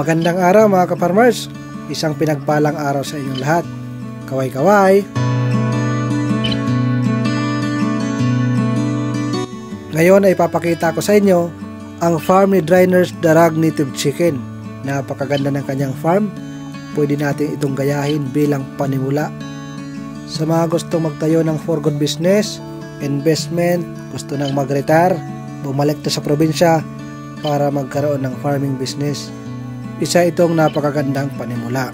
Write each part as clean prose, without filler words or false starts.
Magandang araw mga ka-farmers. Isang pinagpalang araw sa inyong lahat. Kaway-kaway! Ngayon ay ipapakita ko sa inyo ang farm ni Dryner's Darag Native Chicken. Napakaganda ng kanyang farm. Pwede natin itong gayahin bilang panimula. Sa mga gustong magtayo ng for good business, investment, gusto nang mag-retire, bumalik to sa probinsya para magkaroon ng farming business. Isa itong napakagandang panimula.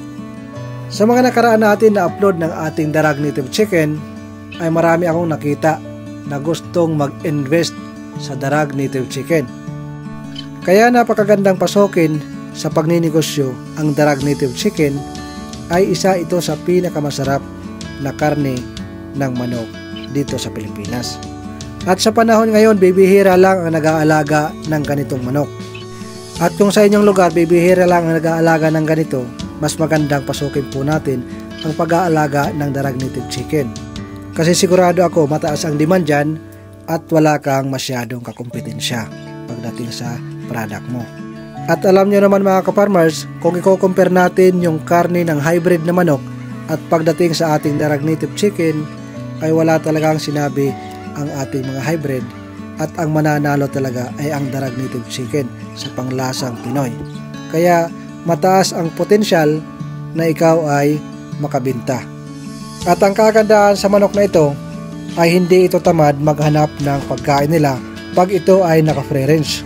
Sa mga nakaraan natin na upload ng ating Darag Native Chicken, ay marami akong nakita na gustong mag-invest sa Darag Native Chicken. Kaya napakagandang pasokin sa pagninegosyo ang Darag Native Chicken ay isa ito sa pinakamasarap na karne ng manok dito sa Pilipinas. At sa panahon ngayon, bibihira lang ang nag-aalaga ng ganitong manok. At kung sa inyong lugar, bibihira lang ang nag-aalaga ng ganito, mas magandang pasukin po natin ang pag-aalaga ng Darag Native Chicken. Kasi sigurado ako mataas ang demand dyan at wala kang masyadong kakumpetensya pagdating sa product mo. At alam nyo naman mga ka-farmers, kung i-compare natin yung karne ng hybrid na manok at pagdating sa ating Darag Native Chicken, ay wala talagang sinabi ang ating mga hybrid. At ang mananalo talaga ay ang Darag Native Chicken sa panglasang Pinoy. Kaya mataas ang potensyal na ikaw ay makabenta. At ang kagandahan sa manok na ito ay hindi ito tamad maghanap ng pagkain nila pag ito ay naka-free range.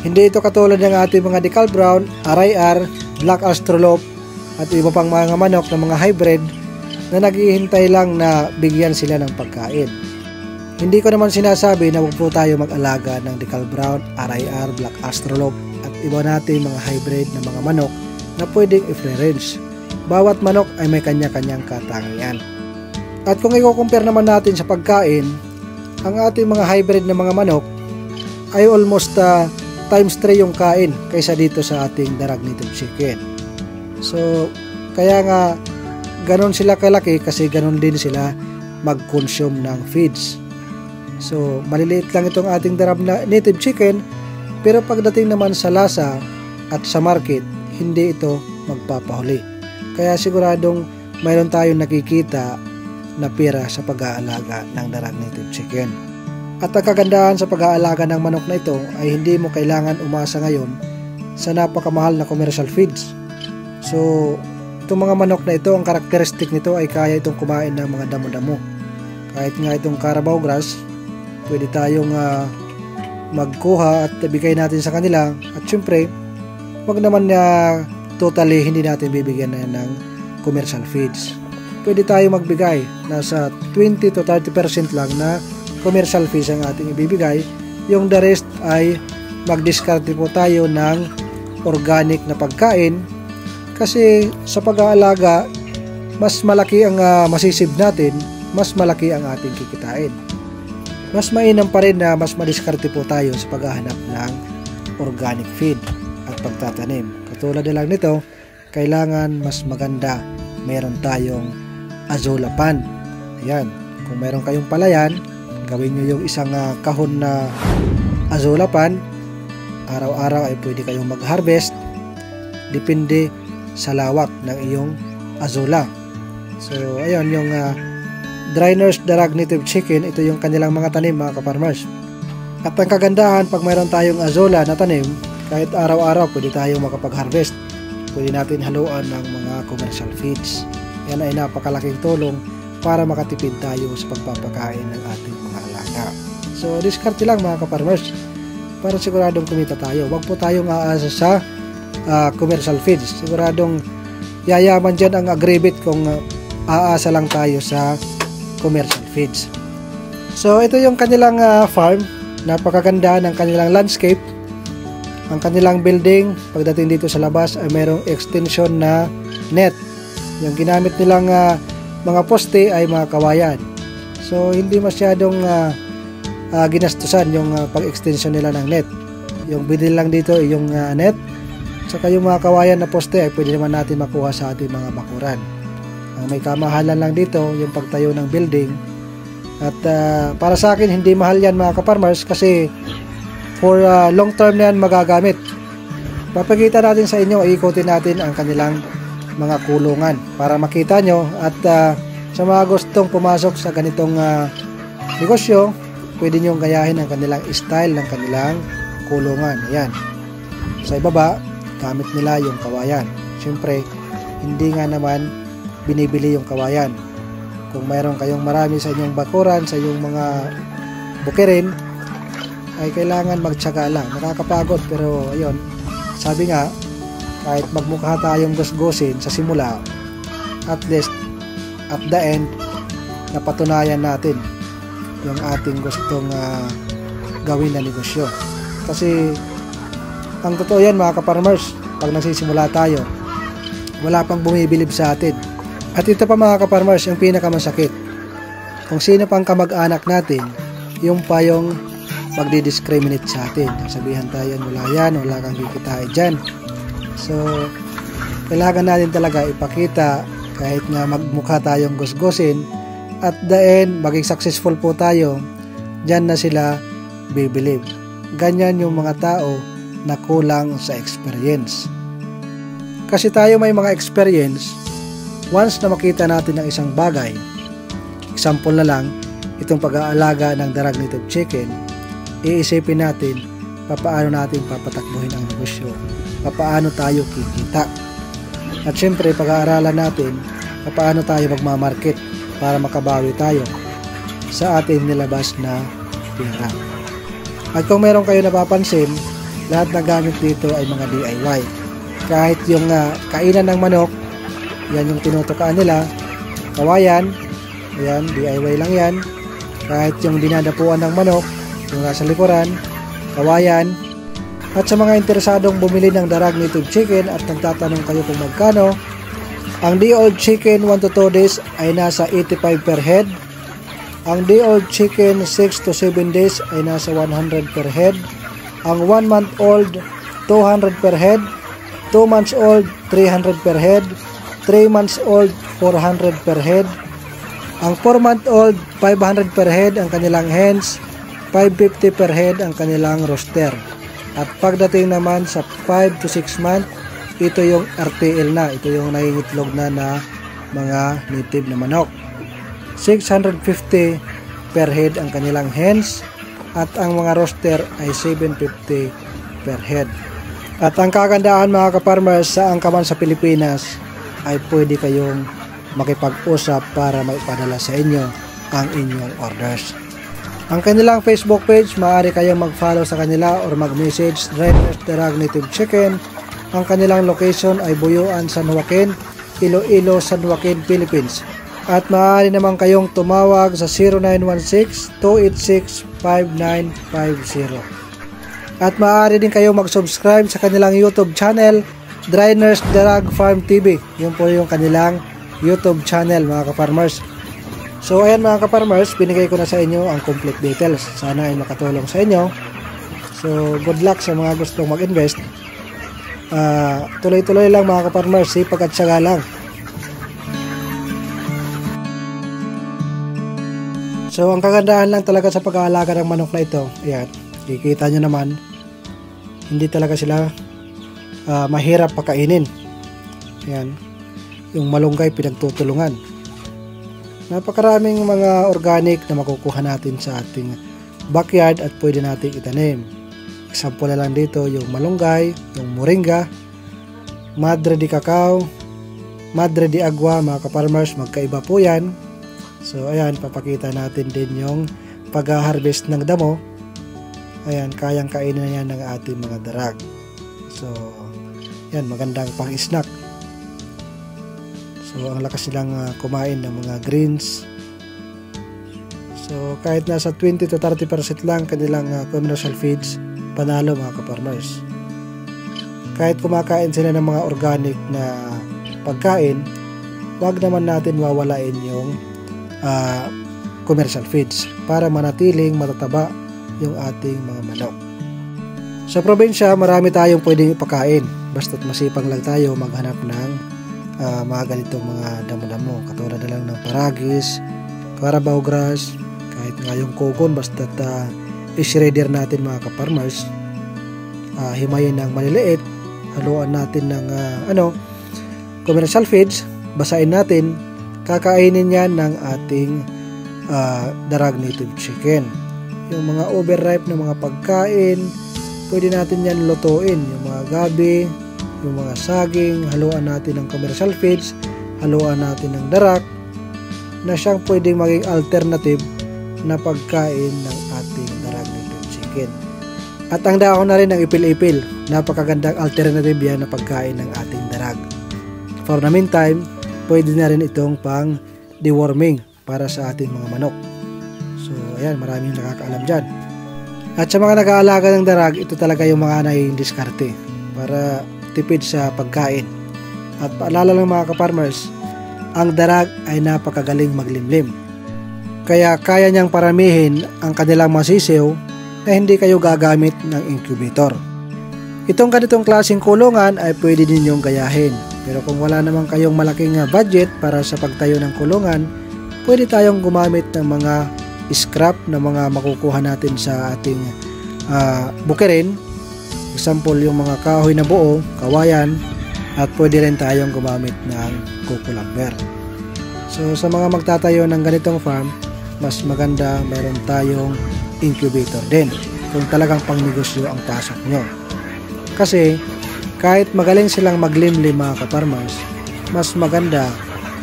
Hindi ito katulad ng ating mga Decal Brown, RIR, Black Astrolop at iba pang mga manok na mga hybrid na naghihintay lang na bigyan sila ng pagkain. Hindi ko naman sinasabi na huwag po tayo mag-alaga ng Decal Brown, RIR, Black Astrolop at iba natin mga hybrid na mga manok na pwedeng i-free range. Bawat manok ay may kanya-kanyang katangian. At kung i-compare naman natin sa pagkain, ang ating mga hybrid na mga manok ay almost times 3 yung kain kaysa dito sa ating Darag Native Chicken. So, kaya nga ganon sila kalaki kasi ganon din sila mag-consume ng feeds. So, maliliit lang itong ating Darag Native Chicken, pero pagdating naman sa lasa at sa market, hindi ito magpapahuli. Kaya siguradong mayroon tayong nakikita na pera sa pag-aalaga ng Darag Native Chicken. At ang kagandahan sa pag-aalaga ng manok na ito ay hindi mo kailangan umasa ngayon sa napakamahal na commercial feeds. So, itong mga manok na ito, ang karakteristik nito ay kaya itong kumain ng mga damo-damo. Kahit nga itong Carabao grass, pwede tayong magkuha at bigay natin sa kanila. At syempre, wag naman na totally hindi natin bibigyan na ng commercial feeds. Pwede tayo magbigay. Nasa 20 to 30% lang na commercial feeds ang ating ibibigay. Yung the rest ay mag-discarte po tayo ng organic na pagkain. Kasi sa pag-aalaga, mas malaki ang masisib natin, mas malaki ang ating kikitain. Mas mainam pa rin na mas madiskarte po tayo sa paghahanap ng organic feed at pagtatanim. Katulad na lang nito, kailangan mas maganda meron tayong Azolla pan. Ayan, kung meron kayong palayan, gawin nyo yung isang kahon na Azolla pan. Araw-araw ay pwede kayong mag-harvest. Depende sa lawak ng iyong Azolla. So, ayun yung Dryner's Darag Native Chicken, ito yung kanilang mga tanim mga ka-farmers. At ang kagandahan, pag mayroon tayong Azolla na tanim, kahit araw-araw pwede tayong makapag-harvest. Pwede natin haluan ng mga commercial feeds. Yan ay napakalaking tulong para makatipid tayo sa pagpapakain ng ating mga alaga. So, diskarte lang mga ka-farmers para siguradong kumita tayo. Huwag po tayong aasa sa commercial feeds. Siguradong yayaman dyan ang agribit kung aasa lang tayo sa commercial feeds. So ito yung kanilang farm. Napakaganda ng kanilang landscape. Ang kanilang building, pagdating dito sa labas ay mayroong extension na net. Yung ginamit nilang mga poste ay mga kawayan. So hindi masyadong ginastusan yung pag-extension nila ng net. Yung bidil lang dito ay yung net. Saka yung mga kawayan na poste ay pwede naman natin makuha sa ating mga bakuran. Ang may kamahalan lang dito yung pagtayo ng building. At para sa akin hindi mahal yan mga ka-farmers kasi for long term na yan magagamit. Papakita natin sa inyo, ikutin natin ang kanilang mga kulungan para makita nyo at sa mga gustong pumasok sa ganitong negosyo, pwede nyo gayahin ang kanilang style ng kanilang kulungan. Ayan. Sa ibaba, gamit nila yung kawayan. Siyempre, hindi nga naman binibili yung kawayan. Kung mayroon kayong marami sa inyong bakuran, sa inyong mga bukirin, ay kailangan magtiyaga lang. Nakakapagod pero ayun, sabi nga, kahit magmukha tayong gusgusin sa simula, at least at the end, napatunayan natin yung ating gustong gawin na negosyo. Kasi ang totoo yan mga ka-farmers, pag nagsisimula tayo, wala pang bumibilib sa atin. At ito pa mga ka-farmers, yung pinakamasakit, kung sino pang kamag-anak natin, yung pa yung magdi-discriminate sa atin. Sabihan tayo, wala kang kikitain dyan. So, kailangan natin talaga ipakita kahit nga magmukha tayong gusgusin, at the end, maging successful po tayo, dyan na sila bibilib. Ganyan yung mga tao na kulang sa experience. Kasi tayo may mga experience, once na makita natin ang isang bagay, example na lang, itong pag-aalaga ng darag native chicken, iisipin natin, papaano natin papatakbuhin ang negosyo, papaano tayo kikita. At syempre, pag-aaralan natin, papaano tayo magmamarket para makabawi tayo sa ating nilabas na pera. At kung meron kayo napapansin, lahat ng gamit dito ay mga DIY. Kahit yung kainan ng manok, yan yung tinutukaan nila, kawayan, ayan, DIY lang yan. Kahit yung dinadapuan ng manok, yung nasa likuran, kawayan. At sa mga interesadong bumili ng darag native chicken at nagtatanong kayo kung magkano, ang day-old chicken 1 to 2 days ay nasa 85 per head. Ang day-old chicken 6 to 7 days ay nasa 100 per head. Ang 1 month old 200 per head. 2 months old 300 per head. 3 months old 400 per head. Ang 4 month old 500 per head ang kanilang hens. 550 per head ang kanilang rooster. At pagdating naman sa 5 to 6 month, ito yung RTL na, ito yung nangingitlog na mga native na manok. 650 per head ang kanilang hens at ang mga rooster ay 750 per head. At ang kagandahan mga ka-farmers, saan ka man sa Pilipinas ay pwede kayong makipag-usap para maipadala sa inyo ang inyong orders. Ang kanilang Facebook page, maaari kayong mag-follow sa kanila or mag-message Drainers Darag Native Chicken. Ang kanilang location ay Buyuan, San Joaquin, Iloilo, San Joaquin, Philippines. At maaari naman kayong tumawag sa 0916-286-5950. At maaari din kayong mag-subscribe sa kanilang YouTube channel, Drainers Darag Farm TV. Yun po yung kanilang YouTube channel mga ka-farmers. So ayan mga ka-farmers, binigay ko na sa inyo ang complete details. Sana ay makatulong sa inyo. So good luck sa mga gustong mag-invest. Tuloy-tuloy lang mga ka-farmers, sipag at syaga lang. So ang kagandahan lang talaga sa pag-aalaga ng manok na ito, ayan, kikita nyo naman, hindi talaga sila mahirap pakainin. Ayan, yung malunggay pinagtutulungan. Napakaraming mga organic na makukuha natin sa ating backyard at pwede nating itanim. Example na lang dito yung malunggay, yung moringa, madre de cacao, madre de agua mga ka-farmers, magkaiba po yan. So ayan, papakita natin din yung pag-harvest ng damo. Ayan, kayang kainin na yan ng ating mga darag. So yan, magandang pang-snack. So ang lakas nilang kumain ng mga greens. So kahit nasa 20 to 30% lang kanilang commercial feeds, panalo mga ka-farmers. Kahit kumakain sila ng mga organic na pagkain, wag naman natin wawalain yung commercial feeds para manatiling matataba yung ating mga manok. Sa probinsya, marami tayong pwedeng ipakain basta't masipag lang tayo maghanap ng mga ganitong mga damo-damo, katulad na lang ng paragis, carabao grass, kahit nga yung kokon, basta't i-shredder natin mga ka-farmers, himayin ng maliliit haluan natin ng commercial feeds, basain natin, kakainin yan ng ating darag native chicken. Yung mga overripe na mga pagkain, pwede natin yan lutuin. Yung mga gabi, yung mga saging, haluan natin ng commercial feeds, haluan natin ng darak, na siyang pwedeng maging alternative na pagkain ng ating darag native chicken. At ang dahon na rin ng ipil-ipil, napakagandang alternative yan na pagkain ng ating darag. For the meantime, pwede na rin itong pang deworming para sa ating mga manok. So ayan, maraming nakakaalam dyan. At sa mga nag-aalaga ng darag, ito talaga yung mga nai-diskarte para tipid sa pagkain. At paalala lang mga ka-farmers, ang darag ay napakagaling maglimlim. Kaya kaya niyang paramihin ang kanilang masisiw na hindi kayo gagamit ng incubator. Itong ganitong klaseng kulungan ay pwede ninyong gayahin. Pero kung wala naman kayong malaking budget para sa pagtayo ng kulungan, pwede tayong gumamit ng mga scrap na mga makukuha natin sa ating bukirin. Example, yung mga kahoy na buo, kawayan, at pwede rin tayong gumamit ng coco lumber. So sa mga magtatayo ng ganitong farm, mas maganda meron tayong incubator din kung talagang pangnegosyo ang pasok nyo. Kasi kahit magaling silang maglimlim mga ka-farmers, mas maganda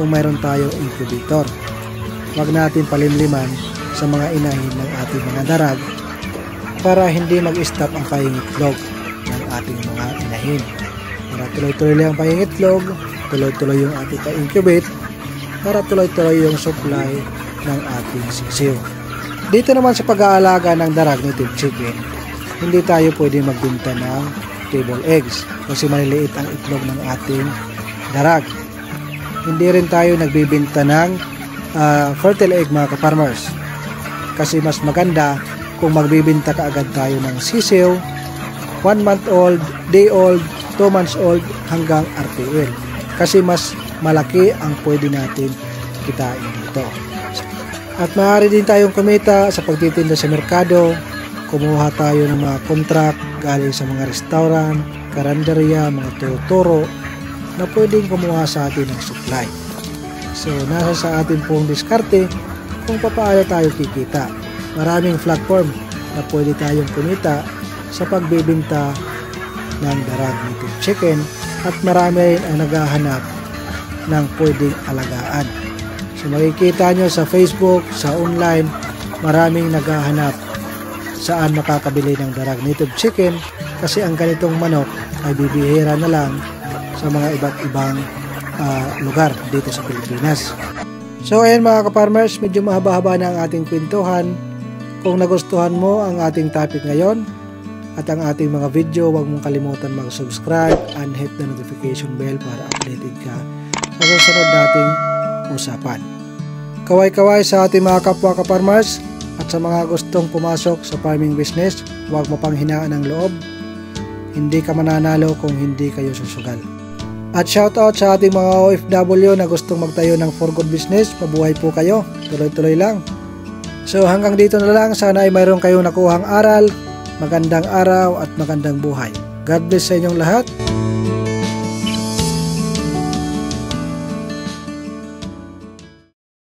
kung mayroon tayong incubator. Huwag natin palimliman sa mga inahin ng ating mga darag para hindi mag-stop ang pangingitlog ng ating mga inahin. Para tuloy-tuloy lang ang pangingitlog, tuloy-tuloy yung ating pa-incubate, para tuloy-tuloy yung supply ng ating sisiw. Dito naman sa pag-aalaga ng darag native chicken, hindi tayo pwede magbenta ng table eggs kasi maliliit ang itlog ng ating darag. Hindi rin tayo nagbibenta ng fertile egg mga ka-farmers kasi mas maganda kung magbibenta ka agad tayo ng sisiw 1 month old, day old, 2 months old hanggang RTL kasi mas malaki ang pwede natin kitain dito. At maaari din tayong kumita sa pagtitinda sa merkado. Kumuha tayo ng mga contract galing sa mga restaurant, karinderya, mga turo-turo na pwedeng kumuha sa atin ng supply. So nasa sa atin pong diskarte kung paano tayo kikita. Maraming platform na pwede tayong kumita sa pagbibinta ng darag native chicken at marami rin ang naghahanap ng pwedeng alagaan. So makikita nyo sa Facebook, sa online, maraming naghahanap saan makakabili ng darag native chicken kasi ang ganitong manok ay bibihira na lang sa mga iba't ibang lugar dito sa Pilipinas. So ayan mga ka-farmers, medyo mahaba-haba na ang ating kwentuhan. Kung nagustuhan mo ang ating topic ngayon at ang ating mga video, huwag mong kalimutan mag-subscribe and hit the notification bell para updated ka sa susunod nating usapan. Kaway-kaway sa ating mga kapwa ka-farmers at sa mga gustong pumasok sa farming business, huwag mapanghinaan ang loob. Hindi ka mananalo kung hindi kayo susugal. At shoutout sa ating mga OFW na gustong magtayo ng for good business. Mabuhay po kayo. Tuloy-tuloy lang. So hanggang dito na lang. Sana ay mayroon kayong nakuhang aral. Magandang araw at magandang buhay. God bless sa inyong lahat.